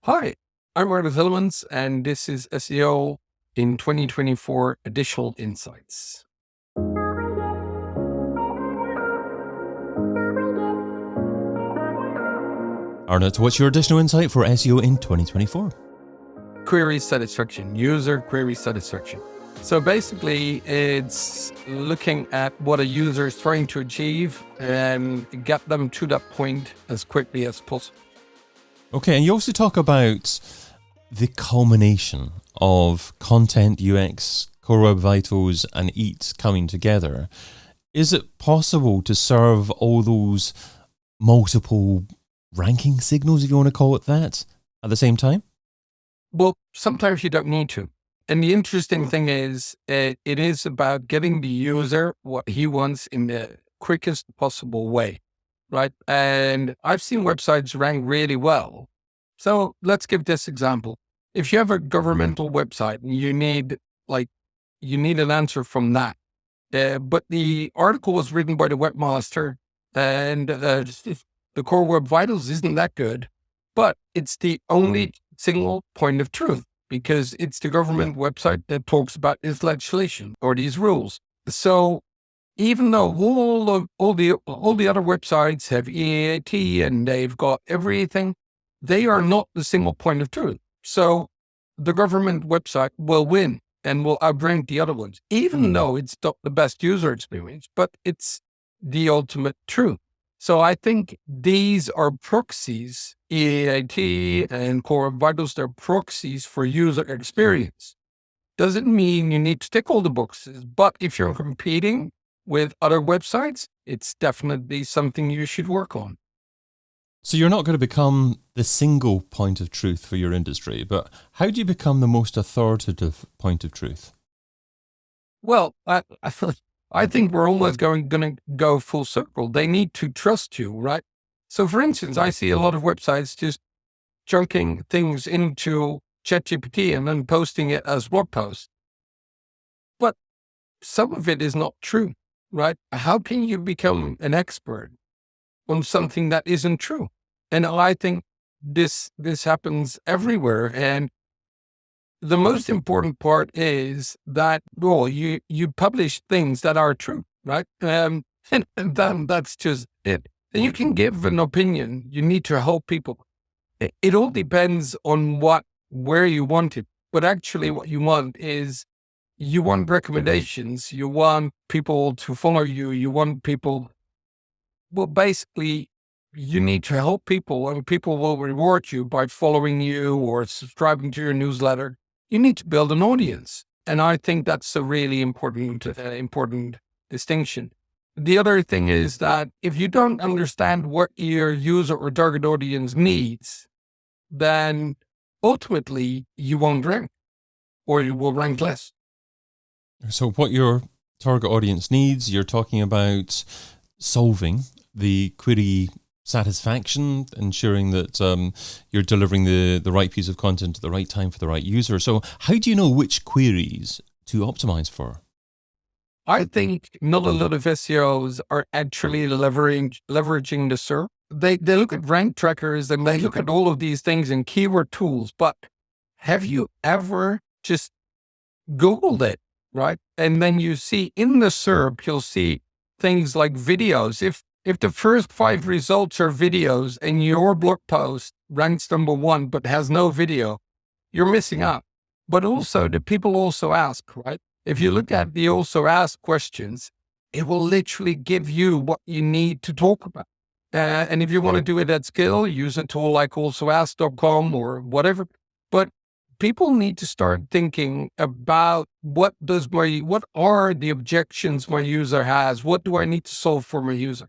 Hi, I'm Arnout Hellemans, and this is SEO in 2024 Additional Insights. Arnout, what's your additional insight for SEO in 2024? Query satisfaction, user query satisfaction. So basically, it's looking at what a user is trying to achieve and get them to that point as quickly as possible. Okay, and you also talk about the culmination of content, UX, Core Web Vitals, and EAT coming together. Is it possible to serve all those multiple ranking signals, if you want to call it that, at the same time? Well, sometimes you don't need to. And the interesting thing is, it is about getting the user what he wants in the quickest possible way, right? And I've seen websites rank really well. So let's give this example. If you have a governmental website and you need an answer from that, but the article was written by the webmaster and the Core Web Vitals isn't that good, but it's the only single point of truth because it's the government website that talks about this legislation or these rules. So even though all the other websites have EAT and they've got everything, they are not the single point of truth. So the government website will win and will outrank the other ones, even though it's not the best user experience, but it's the ultimate truth. So I think these are proxies, EAT and Core Vitals, they're proxies for user experience. Doesn't mean you need to tick all the boxes, but if you're competing with other websites, it's definitely something you should work on. So you're not going to become the single point of truth for your industry, but how do you become the most authoritative point of truth? Well, I think we're almost going to go full circle. They need to trust you, right? So for instance, I see a lot of websites just chunking things into ChatGPT and then posting it as blog posts. But some of it is not true, right? How can you become an expert on something that isn't true? And I think this happens everywhere. And the most important part is that, well, you publish things that are true, right? And then that's just it. And you can give an opinion. You need to help people. It all depends on where you want it. But actually what you want is you want recommendations. You want people to follow you. You want people, well, basically you need to help people and people will reward you by following you or subscribing to your newsletter. You need to build an audience. And I think that's a really important distinction. The other thing is that if you don't understand what your user or target audience needs, then ultimately you won't rank or you will rank less. So what your target audience needs, you're talking about solving the query satisfaction, ensuring that you're delivering the right piece of content at the right time for the right user. So how do you know which queries to optimize for? I think not a lot of SEOs are actually leveraging the SERP. They look at rank trackers and they look at all of these things and keyword tools, but have you ever just Googled it, right? And then you see in the SERP, you'll see things like videos. If the first 5 results are videos and your blog post ranks number 1 but has no video, you're missing out. But also the people also ask, right? If you look at the also ask questions, it will literally give you what you need to talk about. And if you want to do it at scale, use a tool like alsoask.com or whatever. But people need to start thinking about what are the objections my user has? What do I need to solve for my user?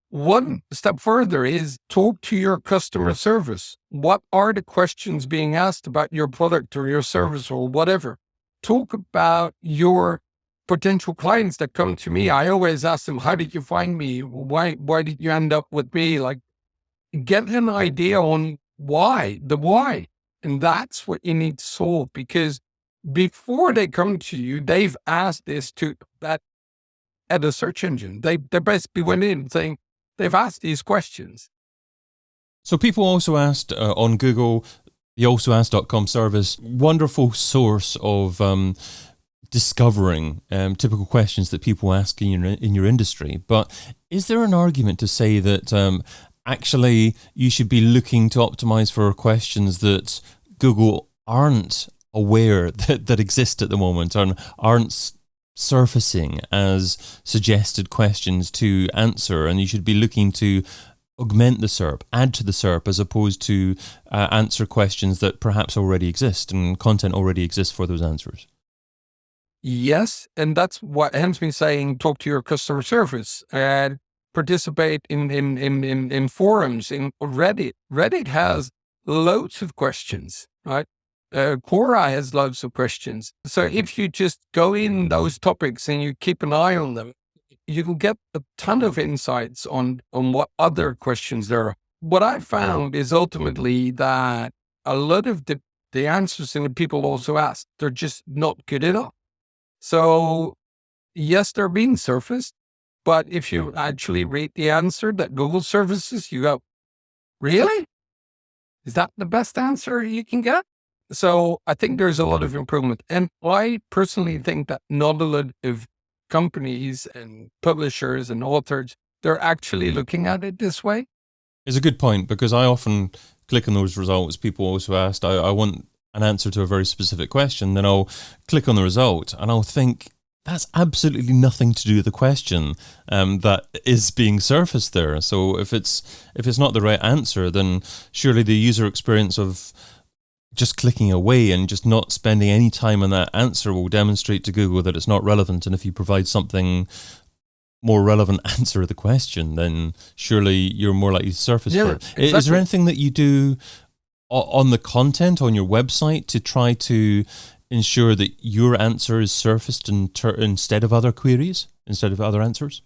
One step further is talk to your customer service. What are the questions being asked about your product or your service or whatever? Talk about your potential clients that come to me. I always ask them, how did you find me? Why did you end up with me? Like, get an idea on the why. And that's what you need to solve, because before they come to you, they've asked this at a search engine. They basically went in saying, they've asked these questions. So people also asked on Google, The AlsoAsk.com service, wonderful source of discovering typical questions that people ask in your industry. But is there an argument to say that actually you should be looking to optimize for questions that Google aren't aware that exist at the moment, and aren't surfacing as suggested questions to answer, and you should be looking to augment the SERP, add to the SERP, as opposed to answer questions that perhaps already exist and content already exists for those answers? Yes, and that's what Ham's been saying. Talk to your customer service and participate in forums. In Reddit, Reddit has loads of questions, right? Quora has loads of questions. So if you just go in those topics and you keep an eye on them, you can get a ton of insights on what other questions there are. What I found is ultimately that a lot of the answers that people also ask, they're just not good enough. So yes, they're being surfaced, but if you actually read the answer that Google surfaces, you go, really? Is that the best answer you can get? So I think there's a lot of improvement. And I personally think that not a lot of companies and publishers and authors, they're actually looking at it this way. It's a good point, because I often click on those results. People also asked, I want an answer to a very specific question. Then I'll click on the result and I'll think, that's absolutely nothing to do with the question that is being surfaced there. So if it's not the right answer, then surely the user experience of just clicking away and just not spending any time on that answer will demonstrate to Google that it's not relevant. And if you provide something more relevant answer to the question, then surely you're more likely to surface for it. Exactly. Is there anything that you do on the content on your website to try to ensure that your answer is surfaced instead of other queries, instead of other answers?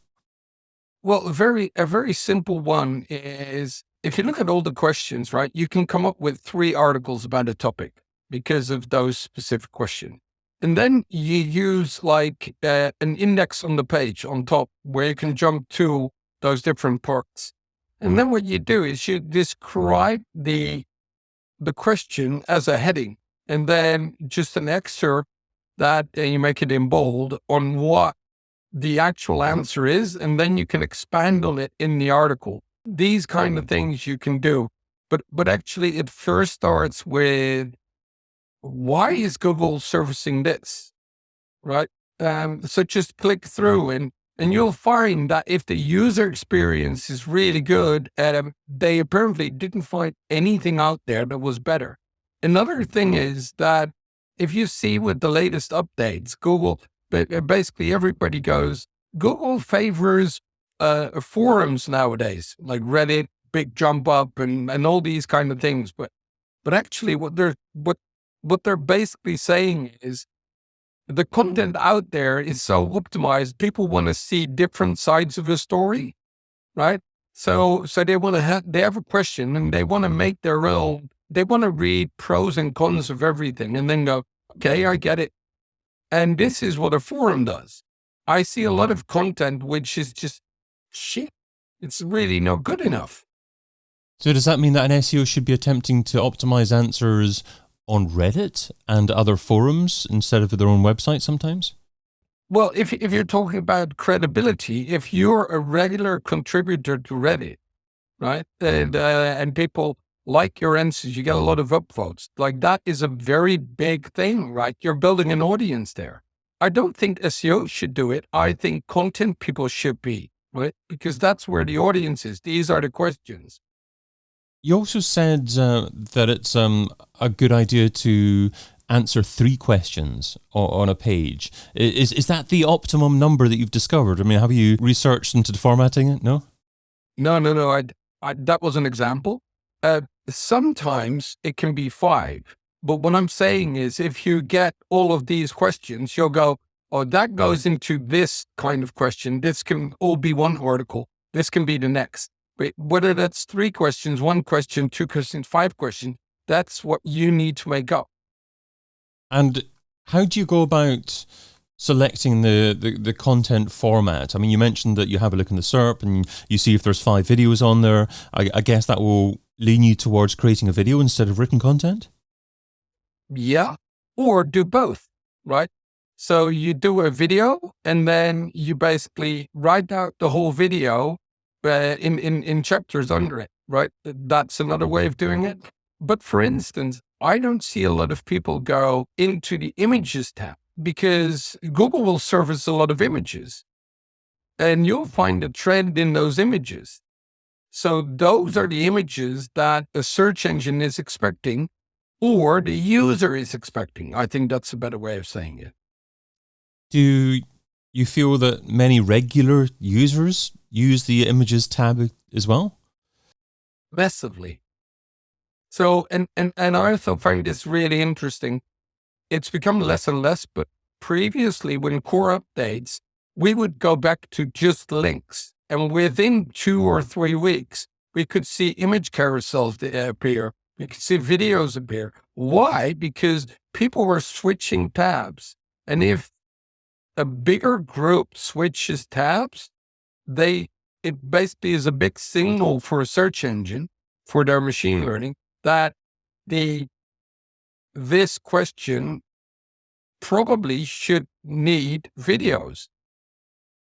Well, a very simple one is, if you look at all the questions, right, you can come up with 3 articles about a topic because of those specific questions. And then you use like an index on the page on top where you can jump to those different parts. And then what you do is you describe the question as a heading, and then just an excerpt that you make it in bold on what the actual answer is, and then you can expand on it in the article. These kind of things you can do. But actually it first starts with, why is Google surfacing this? Right? So just click through and you'll find that if the user experience is really good, they apparently didn't find anything out there that was better. Another thing is that if you see with the latest updates, Google, basically everybody goes, Google favors forums nowadays, like Reddit, Big Jump Up, and all these kind of things. But actually what they're basically saying is, the content out there is so optimized. People want to see different sides of the story, right? So they want to they have a question and they want to make their own. They want to read pros and cons of everything and then go, okay, I get it. And this is what a forum does. I see a lot of content which is just shit. It's really not good enough. So does that mean that an SEO should be attempting to optimize answers on Reddit and other forums instead of their own website sometimes? Well, if you're talking about credibility, if you're a regular contributor to Reddit, right, and people like your answers, you get a lot of upvotes. Like, that is a very big thing, right? You're building an audience there. I don't think SEO should do it. I think content people should be, right? Because that's where the audience is. These are the questions. You also said that it's a good idea to answer 3 questions on a page. Is that the optimum number that you've discovered? I mean, have you researched into formatting it? No? No. That was an example. Sometimes it can be 5. But what I'm saying is, if you get all of these questions, you'll go, oh, that goes into this kind of question. This can all be one article. This can be the next. But whether that's 3 questions, 1 question, 2 questions, 5 questions, that's what you need to make up. And how do you go about selecting the content format? I mean, you mentioned that you have a look in the SERP and you see if there's 5 videos on there. I guess that will lean you towards creating a video instead of written content? Yeah. Or do both, right? So you do a video and then you basically write out the whole video in chapters under it, right? That's another way of doing it. But for instance, I don't see a lot of people go into the images tab because Google will service a lot of images and you'll find a trend in those images. So those are the images that a search engine is expecting or the user is expecting. I think that's a better way of saying it. Do you feel that many regular users use the images tab as well? Massively. So, and I also find this really interesting. It's become less and less, but previously when core updates, we would go back to just links. And within 2 or 3 weeks, we could see image carousels appear. We could see videos appear. Why? Because people were switching tabs. And if a bigger group switches tabs, it basically is a big signal for a search engine, for their machine learning, that this question probably should need videos.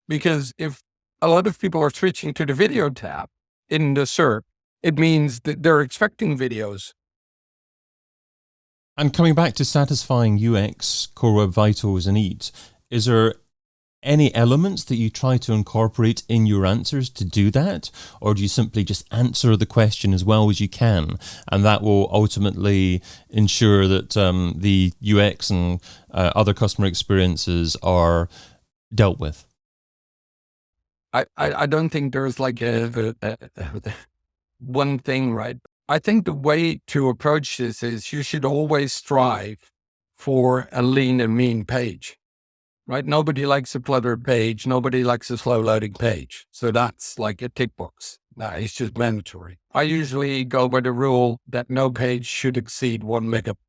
Because if a lot of people are switching to the video tab in the SERP, it means that they're expecting videos. And coming back to satisfying UX, Core Web Vitals and EAT, is there any elements that you try to incorporate in your answers to do that? Or do you simply just answer the question as well as you can? And that will ultimately ensure that the UX and other customer experiences are dealt with? I don't think there's like a one thing, right? I think the way to approach this is you should always strive for a lean and mean page, right? Nobody likes a cluttered page. Nobody likes a slow loading page. So that's like a tick box. Nah, it's just mandatory. I usually go by the rule that no page should exceed 1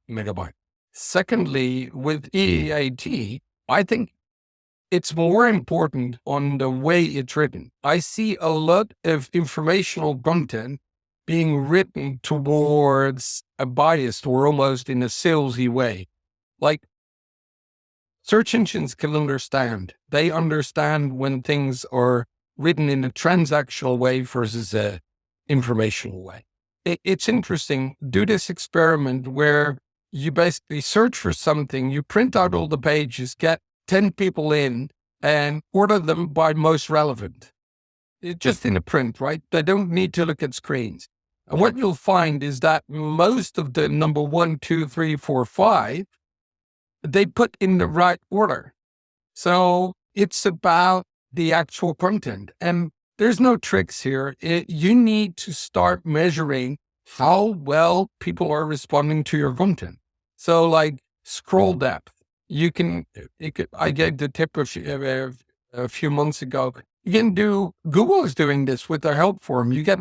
megabyte. Secondly, with EAT, I think it's more important on the way it's written. I see a lot of informational content being written towards a biased or almost in a salesy way. Like search engines can understand. They understand when things are written in a transactional way versus a informational way. It's interesting. Do this experiment where you basically search for something, you print out all the pages, get 10 people in and order them by most relevant. It's just in a print, right? They don't need to look at screens. And what you'll find is that most of the number 1, 2, 3, 4, 5, they put in the right order. So it's about the actual content. And there's no tricks here. You need to start measuring how well people are responding to your content. So like scroll depth. I gave the tip a few months ago. You can do, Google is doing this with their help form. You get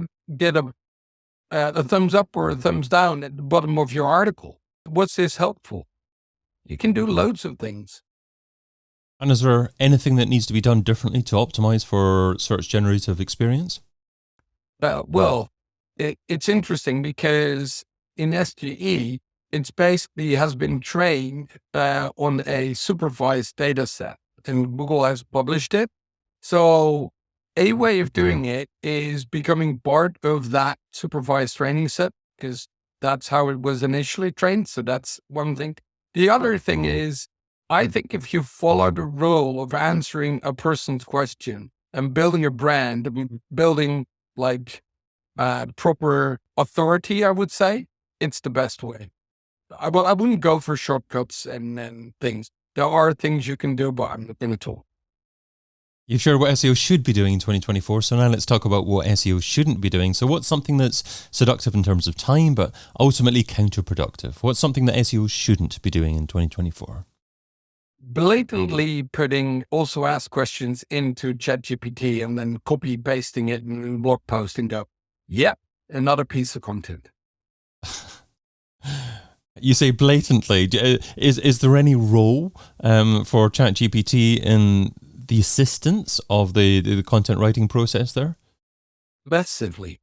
a thumbs up or a thumbs down at the bottom of your article. What's this helpful? You can do loads of things. And is there anything that needs to be done differently to optimize for search generative experience? Well, it's interesting because in SGE, it's basically has been trained on a supervised data set, and Google has published it. So a way of doing it is becoming part of that supervised training set, because that's how it was initially trained. So that's one thing. The other thing is, I think if you follow the rule of answering a person's question and building a brand, building like proper authority, I would say, it's the best way. I wouldn't go for shortcuts and things. There are things you can do, but I'm not going to talk. You've shared what SEO should be doing in 2024. So now let's talk about what SEO shouldn't be doing. So what's something that's seductive in terms of time, but ultimately counterproductive? What's something that SEO shouldn't be doing in 2024? Blatantly putting also ask questions into ChatGPT and then copy pasting it in a blog post and go, yep, another piece of content. You say blatantly. Is there any role for ChatGPT in the assistance of the content writing process there? Massively,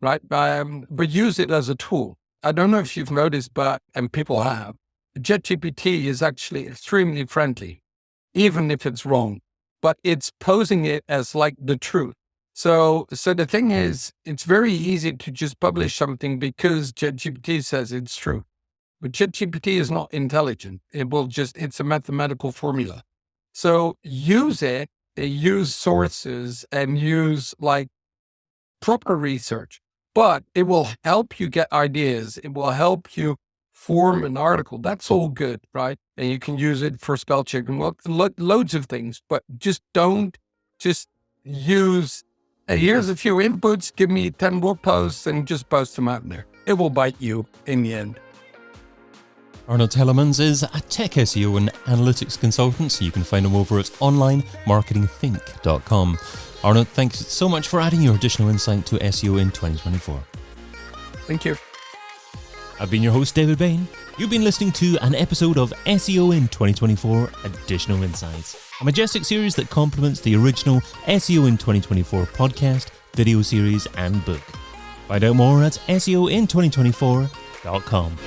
right? But use it as a tool. I don't know if you've noticed, and people have, ChatGPT is actually extremely friendly, even if it's wrong, but it's posing it as like the truth. So the thing is, it's very easy to just publish something because ChatGPT says it's true. But ChatGPT is not intelligent. It's a mathematical formula. So use it, use sources, and use like proper research, but it will help you get ideas. It will help you form an article. That's all good, right? And you can use it for spell check and loads of things, but just don't just use, "Hey, here's a few inputs, give me 10 more posts," and just post them out there. It will bite you in the end. Arnout Hellemans is a tech SEO and analytics consultant, so you can find him over at onlinemarketingthink.com. Arnout, thanks so much for adding your additional insight to SEO in 2024. Thank you. I've been your host, David Bain. You've been listening to an episode of SEO in 2024 Additional Insights, a Majestic series that complements the original SEO in 2024 podcast, video series, and book. Find out more at seoin2024.com.